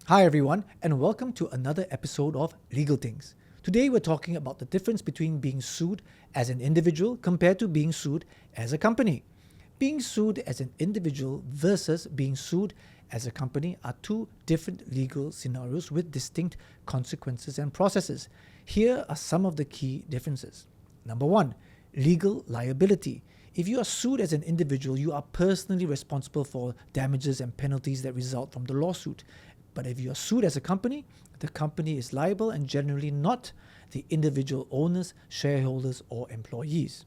Hi everyone, and welcome to another episode of Legal Tings. Today we're talking about the difference between being sued as an individual compared to being sued as a company. Being sued as an individual versus being sued as a company are two different legal scenarios with distinct consequences and processes. Here are some of the key differences. Number one, legal liability. If you are sued as an individual, you are personally responsible for damages and penalties that result from the lawsuit. But if you are sued as a company, the company is liable and generally not the individual owners, shareholders, or employees.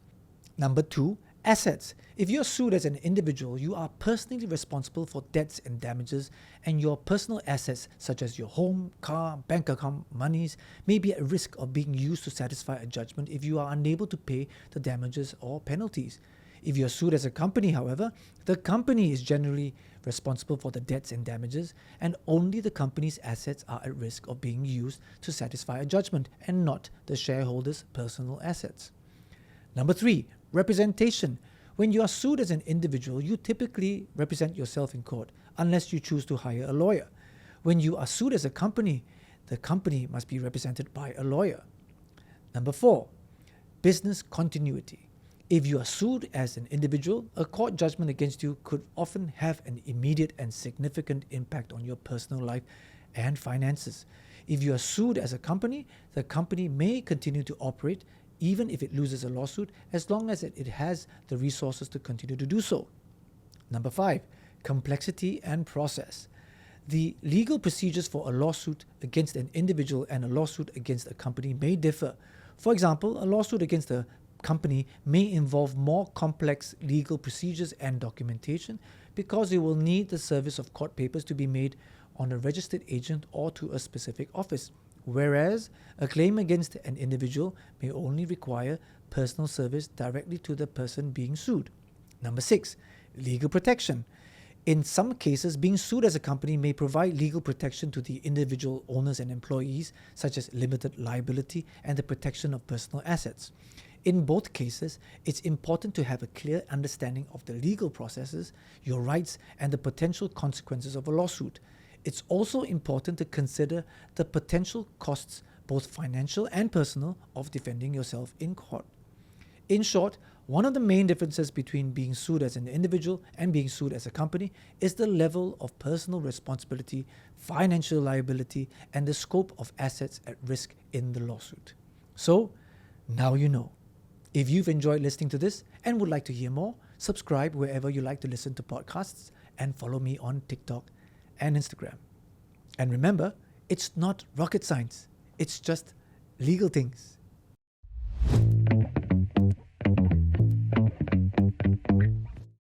Number two, assets. If you are sued as an individual, you are personally responsible for debts and damages, and your personal assets, such as your home, car, bank account, monies, may be at risk of being used to satisfy a judgment if you are unable to pay the damages or penalties. If you are sued as a company, however, the company is generally responsible for the debts and damages, and only the company's assets are at risk of being used to satisfy a judgment and not the shareholders' personal assets. Number three, representation. When you are sued as an individual, you typically represent yourself in court unless you choose to hire a lawyer. When you are sued as a company, the company must be represented by a lawyer. Number four, business continuity. If you are sued as an individual, a court judgment against you could often have an immediate and significant impact on your personal life and finances. If you are sued as a company, the company may continue to operate even if it loses a lawsuit, as long as it has the resources to continue to do so. Number five, complexity and process. The legal procedures for a lawsuit against an individual and a lawsuit against a company may differ. For example, a lawsuit against a company may involve more complex legal procedures and documentation because it will need the service of court papers to be made on a registered agent or to a specific office, whereas a claim against an individual may only require personal service directly to the person being sued. Number six, legal protection. In some cases, being sued as a company may provide legal protection to the individual owners and employees, such as limited liability and the protection of personal assets. In both cases, it's important to have a clear understanding of the legal processes, your rights, and the potential consequences of a lawsuit. It's also important to consider the potential costs, both financial and personal, of defending yourself in court. In short, one of the main differences between being sued as an individual and being sued as a company is the level of personal responsibility, financial liability, and the scope of assets at risk in the lawsuit. So, now you know. If you've enjoyed listening to this and would like to hear more, subscribe wherever you like to listen to podcasts and follow me on TikTok and Instagram. And remember, it's not rocket science, it's just legal things.